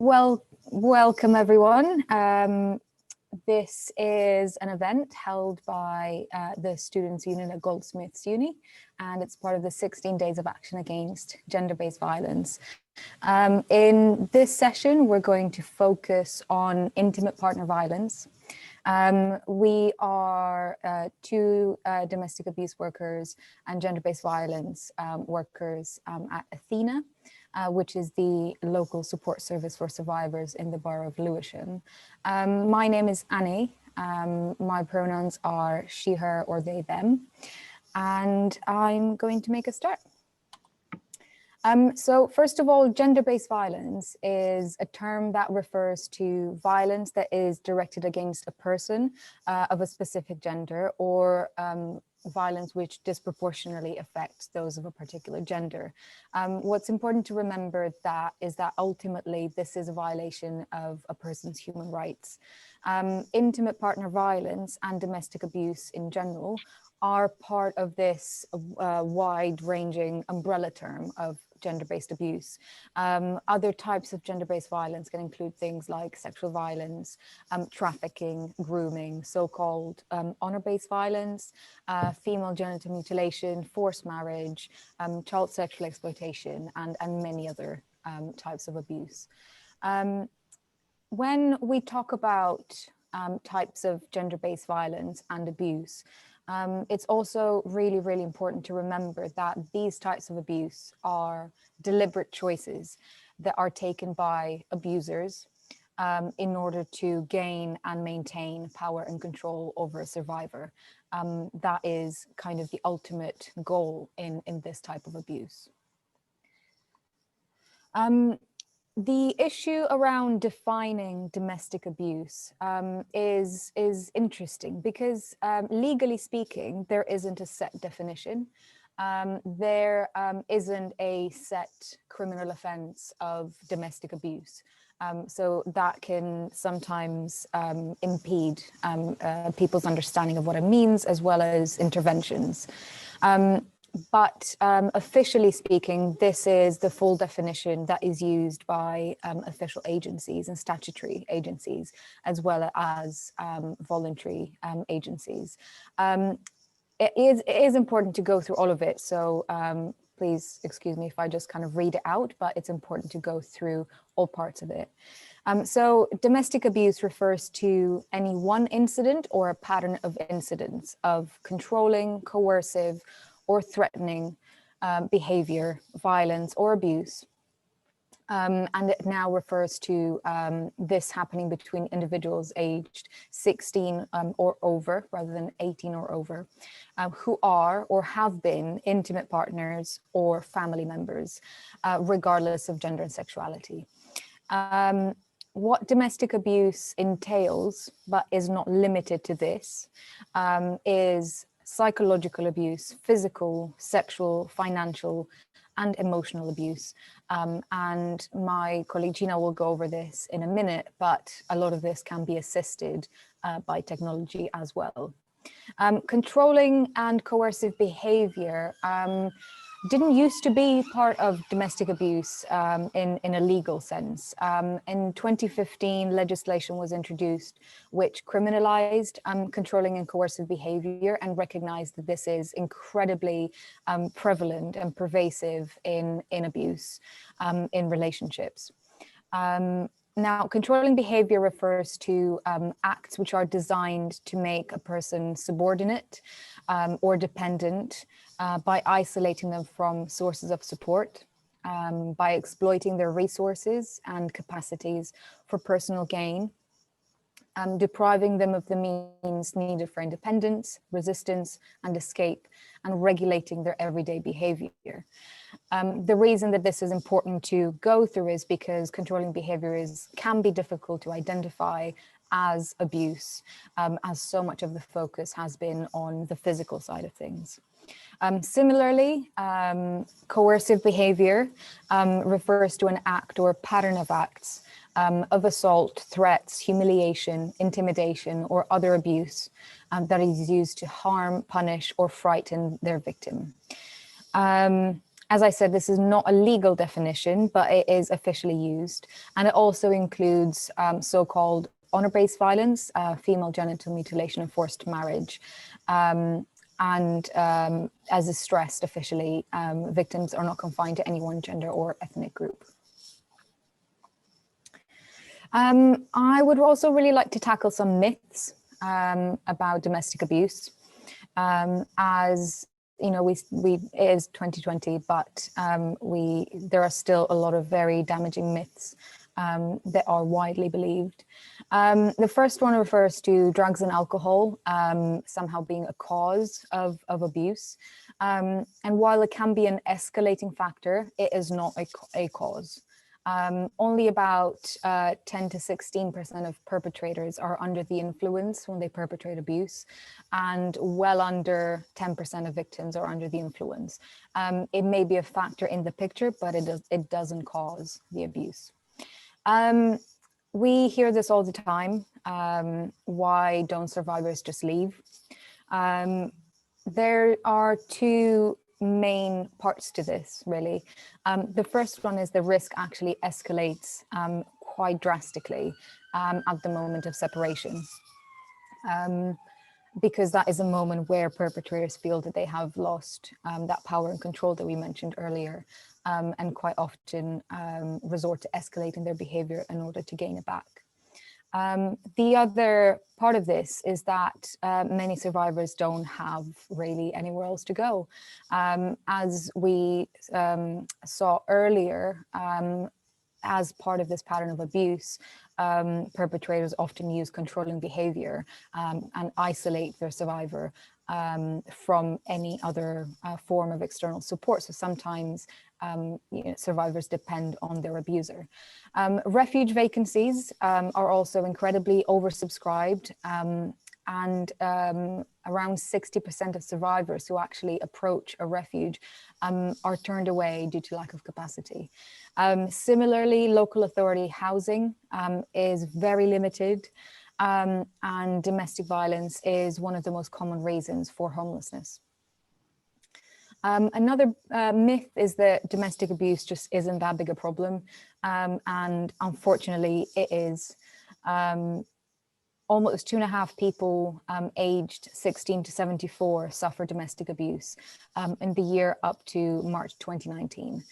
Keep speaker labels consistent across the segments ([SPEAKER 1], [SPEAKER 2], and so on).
[SPEAKER 1] Well, welcome everyone. This is an event held by the Students' Union at Goldsmiths Uni, and it's part of the 16 Days of Action Against Gender-Based Violence. In this session, we're going to focus on intimate partner violence. We are two domestic abuse workers and gender-based violence workers at Athena, which is the local support service for survivors in the borough of Lewisham. My name is Annie. My pronouns are she, her, or they, them, and I'm going to make a start. So first of all, gender-based violence is a term that refers to violence that is directed against a person of a specific gender, or violence which disproportionately affects those of a particular gender. What's important to remember is that ultimately this is a violation of a person's human rights. Intimate partner violence and domestic abuse in general are part of this wide-ranging umbrella term of gender-based abuse. Other types of gender-based violence can include things like sexual violence, trafficking, grooming, so-called honor-based violence, female genital mutilation, forced marriage, child sexual exploitation, and many other types of abuse. When we talk about types of gender-based violence and abuse, it's also really, really important to remember that these types of abuse are deliberate choices that are taken by abusers in order to gain and maintain power and control over a survivor. That is kind of the ultimate goal in this type of abuse. The issue around defining domestic abuse is interesting because legally speaking, there isn't a set definition. There isn't a set criminal offense of domestic abuse. So that can sometimes impede people's understanding of what it means, as well as interventions. But officially speaking, this is the full definition that is used by official agencies and statutory agencies, as well as voluntary agencies. It is important to go through all of it, so please excuse me if I just kind of read it out, but it's important to go through all parts of it. So domestic abuse refers to any one incident or a pattern of incidents of controlling, coercive, or threatening behavior, violence, or abuse. And it now refers to this happening between individuals aged 16 or over, rather than 18 or over, who are or have been intimate partners or family members, regardless of gender and sexuality. What domestic abuse entails, but is not limited to this, is psychological abuse, physical, sexual, financial, and emotional abuse. And my colleague Gina will go over this in a minute, but a lot of this can be assisted by technology as well. Controlling and coercive behavior didn't used to be part of domestic abuse in a legal sense. In 2015, legislation was introduced which criminalized controlling and coercive behavior and recognized that this is incredibly prevalent and pervasive in abuse in relationships. Now, controlling behavior refers to acts which are designed to make a person subordinate or dependent by isolating them from sources of support, by exploiting their resources and capacities for personal gain, depriving them of the means needed for independence, resistance, and escape, and regulating their everyday behavior. The reason that this is important to go through is because controlling behavior can be difficult to identify as abuse, as so much of the focus has been on the physical side of things. Similarly, coercive behavior refers to an act or pattern of acts of assault, threats, humiliation, intimidation, or other abuse that is used to harm, punish, or frighten their victim. As I said, this is not a legal definition, but it is officially used. And it also includes so-called honor-based violence, female genital mutilation and forced marriage. As is stressed officially, victims are not confined to any one gender or ethnic group. I would also really like to tackle some myths about domestic abuse. As you know, it is 2020, but there are still a lot of very damaging myths that are widely believed. The first one refers to drugs and alcohol somehow being a cause of abuse. And while it can be an escalating factor, it is not a cause. Only about 10 to 16% of perpetrators are under the influence when they perpetrate abuse, and well under 10% of victims are under the influence. It may be a factor in the picture, but it doesn't cause the abuse. We hear this all the time. Why don't survivors just leave? There are two main parts to this, really. The first one is the risk actually escalates quite drastically at the moment of separation, because that is a moment where perpetrators feel that they have lost that power and control that we mentioned earlier, and quite often resort to escalating their behavior in order to gain it back. The other part of this is that many survivors don't have really anywhere else to go. As we saw earlier, as part of this pattern of abuse, perpetrators often use controlling behavior and isolate their survivor from any other form of external support. So sometimes survivors depend on their abuser. Refuge vacancies are also incredibly oversubscribed, and around 60% of survivors who actually approach a refuge are turned away due to lack of capacity. Similarly, local authority housing is very limited, and domestic violence is one of the most common reasons for homelessness. Another myth is that domestic abuse just isn't that big a problem, and unfortunately it is. Almost 2.5 people aged 16 to 74 suffer domestic abuse in the year up to March 2019.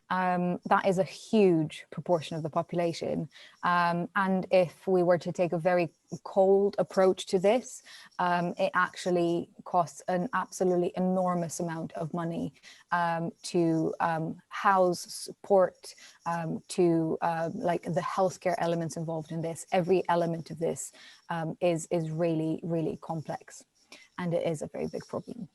[SPEAKER 1] That is a huge proportion of the population. And if we were to take a very cold approach to this, it actually costs an absolutely enormous amount of money to house, support, to like the healthcare elements involved in this. Every element of this is really, really complex, and it is a very big problem.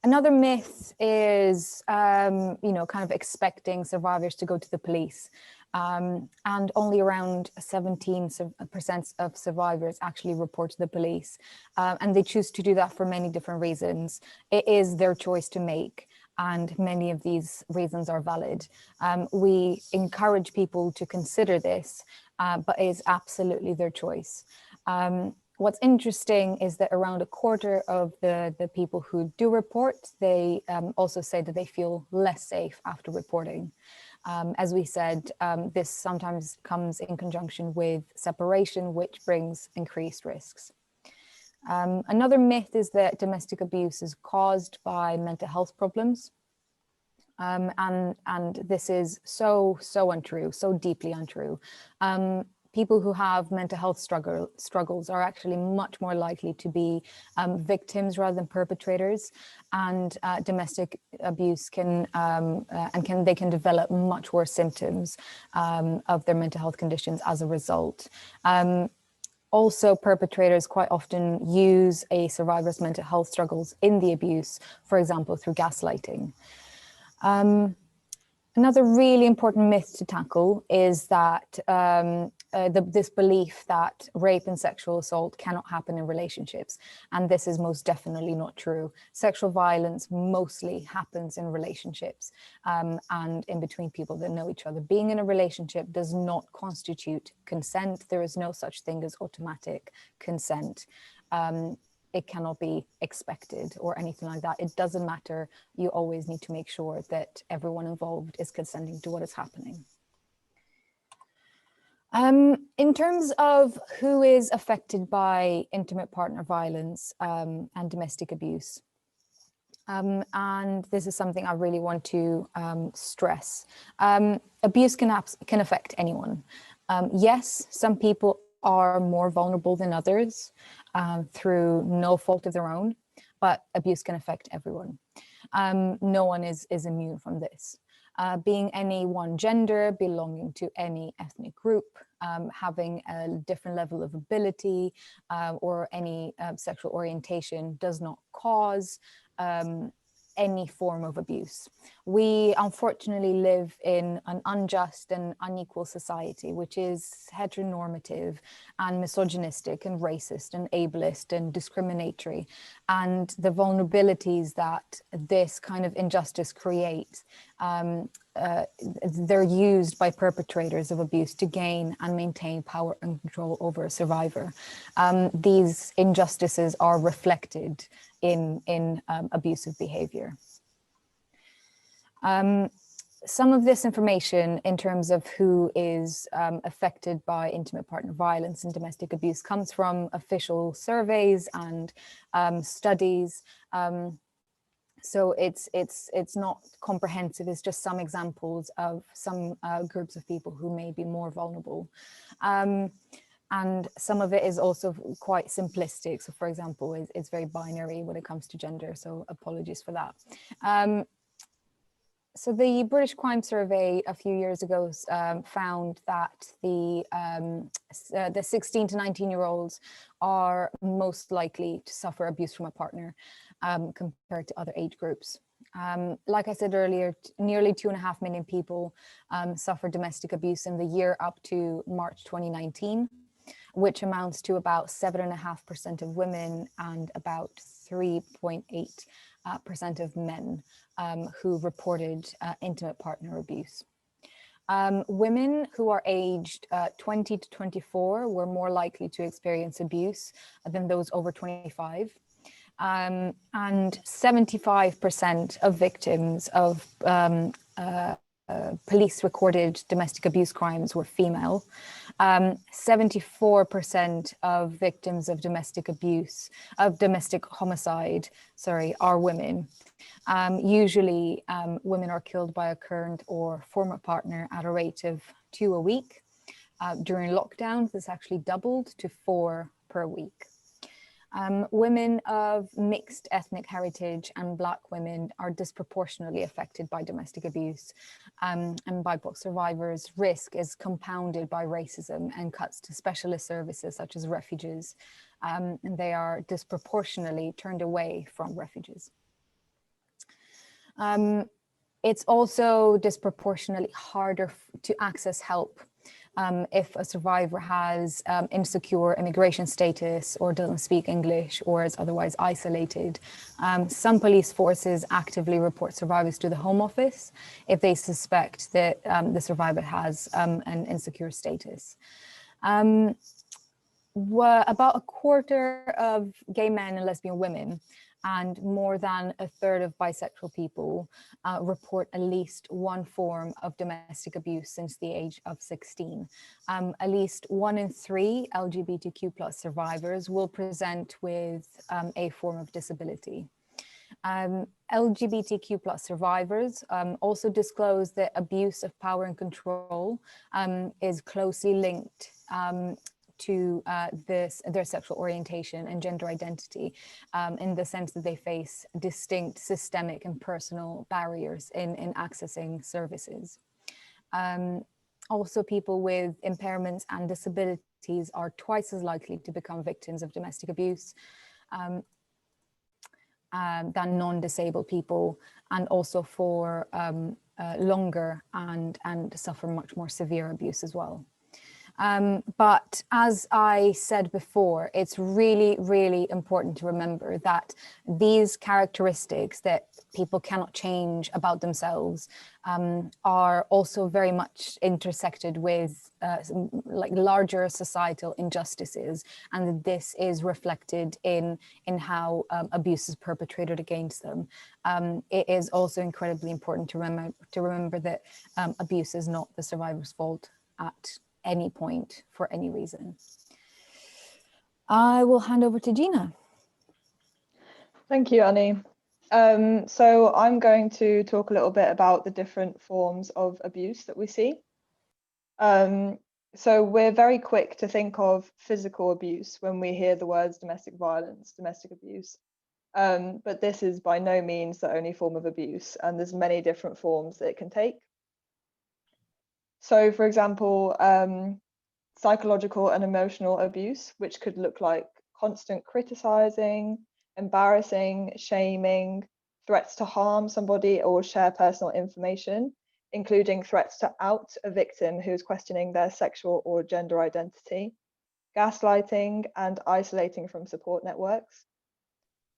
[SPEAKER 1] Another myth is, kind of expecting survivors to go to the police. And only around 17% of survivors actually report to the police. And they choose to do that for many different reasons. It is their choice to make, and many of these reasons are valid. We encourage people to consider this, but it is absolutely their choice. What's interesting is that around a quarter of the people who do report, they also say that they feel less safe after reporting. As we said, this sometimes comes in conjunction with separation, which brings increased risks. Another myth is that domestic abuse is caused by mental health problems. And this is so untrue, so deeply untrue. People who have mental health struggles are actually much more likely to be victims rather than perpetrators, and domestic abuse can develop much worse symptoms of their mental health conditions as a result. Also, perpetrators quite often use a survivor's mental health struggles in the abuse, for example, through gaslighting. Another really important myth to tackle is that this belief that rape and sexual assault cannot happen in relationships. And this is most definitely not true. Sexual violence mostly happens in relationships and in between people that know each other. Being in a relationship does not constitute consent. There is no such thing as automatic consent. it cannot be expected or anything like that. It doesn't matter. You always need to make sure that everyone involved is consenting to what is happening. In terms of who is affected by intimate partner violence and domestic abuse, and this is something I really want to stress, abuse can affect anyone. Yes, some people are more vulnerable than others through no fault of their own, but abuse can affect everyone. No one is immune from this. Being any one gender, belonging to any ethnic group, having a different level of ability, or any sexual orientation does not cause any form of abuse. We unfortunately live in an unjust and unequal society, which is heteronormative and misogynistic and racist and ableist and discriminatory. And the vulnerabilities that this kind of injustice creates, they're used by perpetrators of abuse to gain and maintain power and control over a survivor. These injustices are reflected in abusive behavior. Some of this information in terms of who is affected by intimate partner violence and domestic abuse comes from official surveys and studies. So it's not comprehensive, it's just some examples of some groups of people who may be more vulnerable. And some of it is also quite simplistic. So for example, it's very binary when it comes to gender. So apologies for that. So the British Crime Survey a few years ago found that the 16 to 19-year-olds are most likely to suffer abuse from a partner compared to other age groups. Like I said earlier, nearly 2.5 million people suffered domestic abuse in the year up to March 2019, which amounts to about 7.5% of women and about 3.8% of men who reported intimate partner abuse. Women who are aged 20 to 24 were more likely to experience abuse than those over 25. And 75% of victims of police recorded domestic abuse crimes were female. 74% of victims of domestic abuse, of domestic homicide, are women. Usually women are killed by a current or former partner at a rate of 2 a week. During lockdowns, this actually doubled to 4 per week. Women of mixed ethnic heritage and Black women are disproportionately affected by domestic abuse, and BIPOC survivors' risk is compounded by racism and cuts to specialist services such as refuges, and they are disproportionately turned away from refuges. It's also disproportionately harder to access help if a survivor has insecure immigration status or doesn't speak English or is otherwise isolated. Some police forces actively report survivors to the Home Office if they suspect that the survivor has an insecure status. About a quarter of gay men and lesbian women and more than a third of bisexual people report at least one form of domestic abuse since the age of 16. At least 1 in 3 LGBTQ+ survivors will present with a form of disability. LGBTQ+ survivors also disclose that abuse of power and control is closely linked to their sexual orientation and gender identity, in the sense that they face distinct systemic and personal barriers in accessing services. Also, people with impairments and disabilities are twice as likely to become victims of domestic abuse than non-disabled people, and also for longer and suffer much more severe abuse as well. But as I said before, it's really, really important to remember that these characteristics that people cannot change about themselves are also very much intersected with like larger societal injustices, and that this is reflected in how abuse is perpetrated against them. It is also incredibly important to remember that abuse is not the survivor's fault at any point for any reason. I will hand over to Gina.
[SPEAKER 2] Thank you, Annie. So I'm going to talk a little bit about the different forms of abuse that we see. So we're very quick to think of physical abuse when we hear the words domestic violence, domestic abuse. But this is by no means the only form of abuse, and there's many different forms that it can take. So, for example, psychological and emotional abuse, which could look like constant criticizing, embarrassing, shaming, threats to harm somebody or share personal information, including threats to out a victim who's questioning their sexual or gender identity, gaslighting, and isolating from support networks.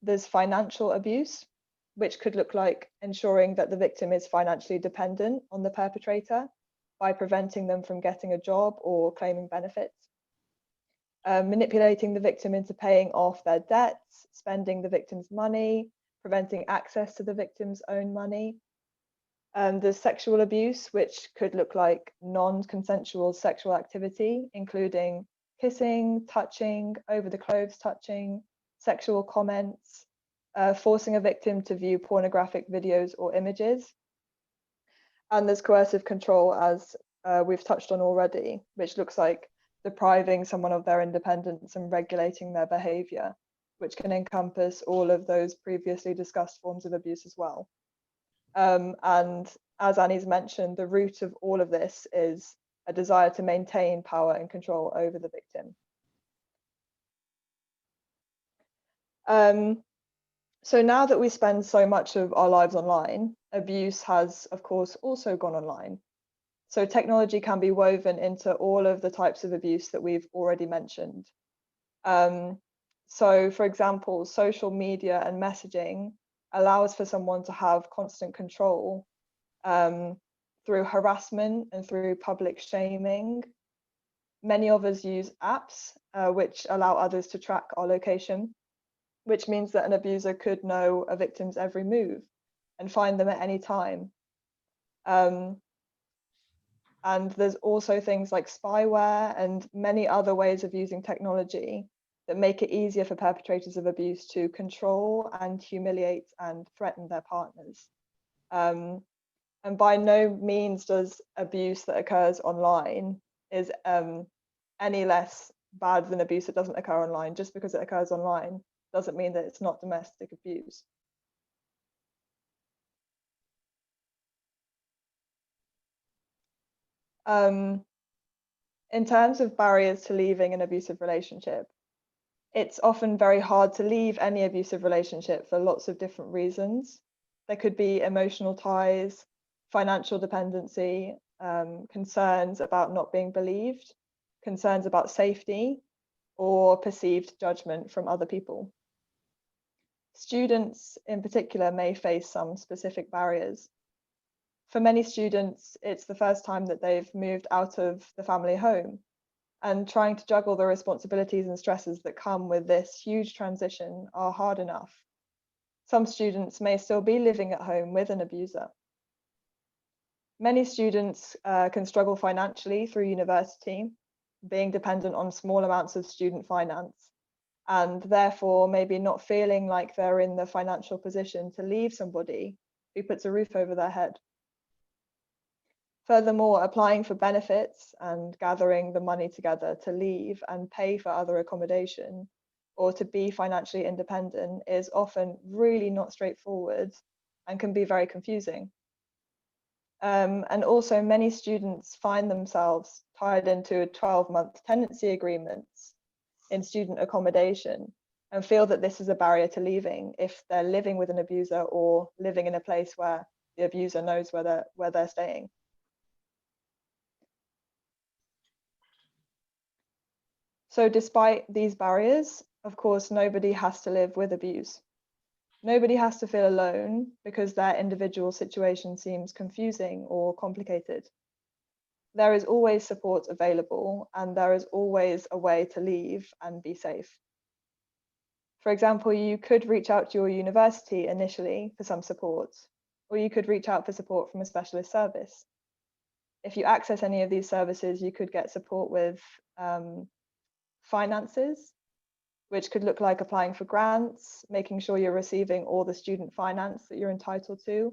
[SPEAKER 2] There's financial abuse, which could look like ensuring that the victim is financially dependent on the perpetrator by preventing them from getting a job or claiming benefits. Manipulating the victim into paying off their debts, spending the victim's money, preventing access to the victim's own money. There's sexual abuse, which could look like non-consensual sexual activity, including kissing, touching, over the clothes touching, sexual comments, forcing a victim to view pornographic videos or images. And there's coercive control, as we've touched on already, which looks like depriving someone of their independence and regulating their behavior, which can encompass all of those previously discussed forms of abuse as well. And as Annie's mentioned, the root of all of this is a desire to maintain power and control over the victim. So now that we spend so much of our lives online, abuse has, of course, also gone online. So technology can be woven into all of the types of abuse that we've already mentioned. So, for example, social media and messaging allows for someone to have constant control through harassment and through public shaming. Many of us use apps which allow others to track our location, which means that an abuser could know a victim's every move and find them at any time. And there's also things like spyware and many other ways of using technology that make it easier for perpetrators of abuse to control and humiliate and threaten their partners. And by no means does abuse that occurs online is any less bad than abuse that doesn't occur online. Just because it occurs online doesn't mean that it's not domestic abuse. In terms of barriers to leaving an abusive relationship, it's often very hard to leave any abusive relationship for lots of different reasons. There could be emotional ties, financial dependency, concerns about not being believed, concerns about safety, or perceived judgment from other people. Students in particular may face some specific barriers. For many students, it's the first time that they've moved out of the family home, and trying to juggle the responsibilities and stresses that come with this huge transition are hard enough. Some students may still be living at home with an abuser. Many students can struggle financially through university, being dependent on small amounts of student finance, and therefore maybe not feeling like they're in the financial position to leave somebody who puts a roof over their head. Furthermore, applying for benefits and gathering the money together to leave and pay for other accommodation or to be financially independent is often really not straightforward and can be very confusing. And also many students find themselves tied into 12-month tenancy agreements in student accommodation and feel that this is a barrier to leaving if they're living with an abuser or living in a place where the abuser knows where they're staying. So despite these barriers, of course, nobody has to live with abuse. Nobody has to feel alone because their individual situation seems confusing or complicated. There is always support available, and there is always a way to leave and be safe. For example, you could reach out to your university initially for some support, or you could reach out for support from a specialist service. If you access any of these services, you could get support with finances, which could look like applying for grants, making sure you're receiving all the student finance that you're entitled to,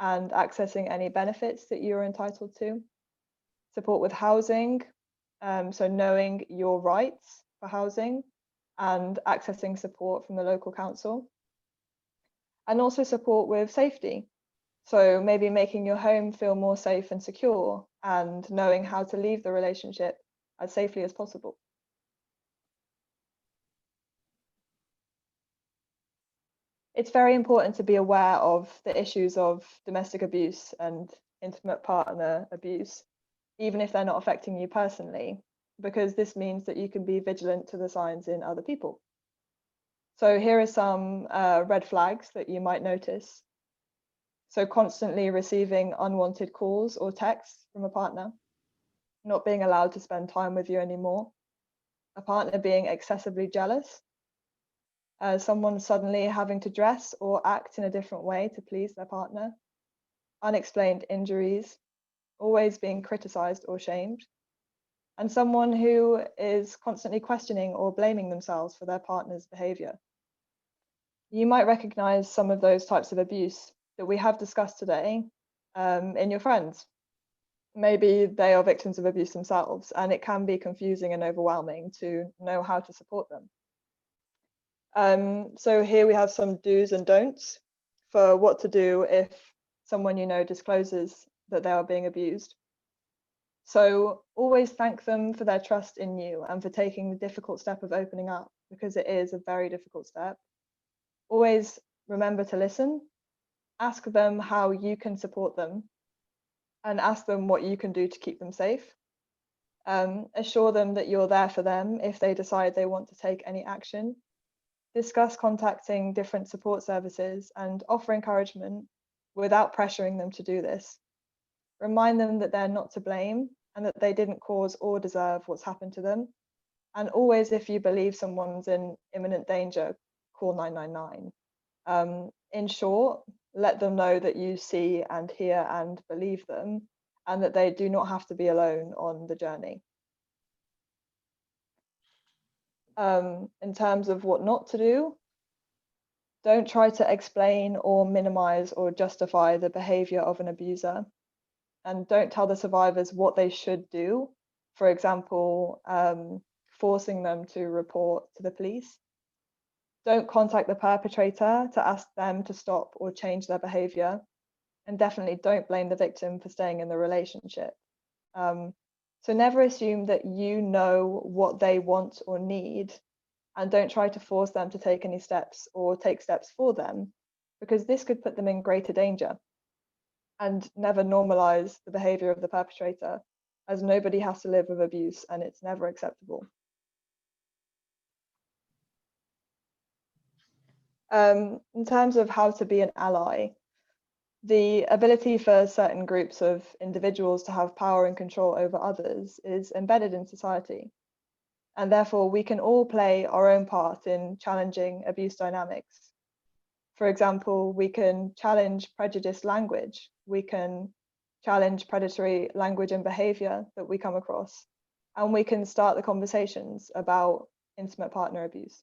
[SPEAKER 2] and accessing any benefits that you're entitled to. Support with housing, so knowing your rights for housing and accessing support from the local council. And also support with safety. So maybe making your home feel more safe and secure and knowing how to leave the relationship as safely as possible. It's very important to be aware of the issues of domestic abuse and intimate partner abuse, even if they're not affecting you personally, because this means that you can be vigilant to the signs in other people. So here are some red flags that you might notice. So constantly receiving unwanted calls or texts from a partner, not being allowed to spend time with you anymore, a partner being excessively jealous, someone suddenly having to dress or act in a different way to please their partner, unexplained injuries, always being criticized or shamed, and someone who is constantly questioning or blaming themselves for their partner's behavior. You might recognize some of those types of abuse that we have discussed today in your friends. Maybe they are victims of abuse themselves, and it can be confusing and overwhelming to know how to support them. So here we have some do's and don'ts for what to do if someone you know discloses that they are being abused. So always thank them for their trust in you and for taking the difficult step of opening up, because it is a very difficult step. Always remember to listen, ask them how you can support them, and ask them what you can do to keep them safe. Assure them that you're there for them if they decide they want to take any action. Discuss contacting different support services and offer encouragement without pressuring them to do this. Remind them that they're not to blame and that they didn't cause or deserve what's happened to them. And always, if you believe someone's in imminent danger, call 999. In short, let them know that you see and hear and believe them, and that they do not have to be alone on the journey. In terms of what not to do, don't try to explain or minimize or justify the behavior of an abuser. And don't tell the survivors what they should do. For example, forcing them to report to the police. Don't contact the perpetrator to ask them to stop or change their behavior. And definitely don't blame the victim for staying in the relationship. So never assume that you know what they want or need, and don't try to force them to take any steps or take steps for them, because this could put them in greater danger. And never normalize the behavior of the perpetrator, as nobody has to live with abuse and it's never acceptable. In terms of how to be an ally, the ability for certain groups of individuals to have power and control over others is embedded in society. And therefore, we can all play our own part in challenging abuse dynamics. For example, we can challenge prejudiced language. We can challenge predatory language and behavior that we come across. And we can start the conversations about intimate partner abuse.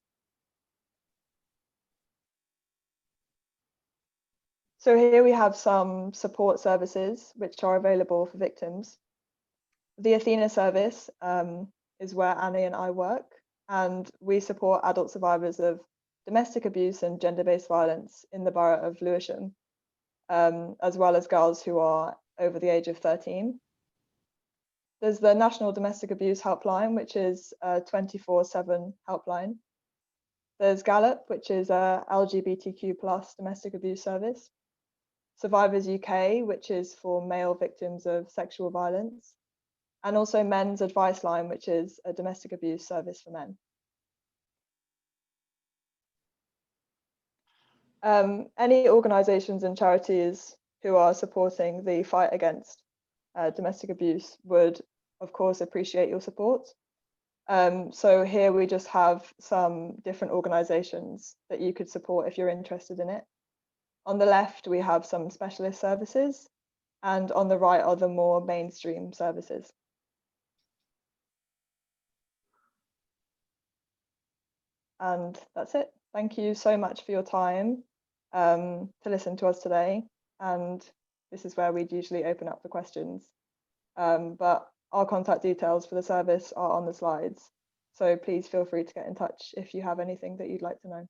[SPEAKER 2] So here we have some support services which are available for victims. The Athena service is where Annie and I work, and we support adult survivors of domestic abuse and gender-based violence in the borough of Lewisham, as well as girls who are over the age of 13. There's the National Domestic Abuse Helpline, which is a 24/7 helpline. There's Gallup, which is a LGBTQ+ domestic abuse service. Survivors UK, which is for male victims of sexual violence. and also Men's Advice Line, which is a domestic abuse service for men. Any organisations and charities who are supporting the fight against domestic abuse would, of course, appreciate your support. So here we just have some different organisations that you could support if you're interested in it. On the left, we have some specialist services, and on the right are the more mainstream services. And that's it. Thank you so much for your time to listen to us today. And this is where we'd usually open up for questions. But our contact details for the service are on the slides. So please feel free to get in touch if you have anything that you'd like to know.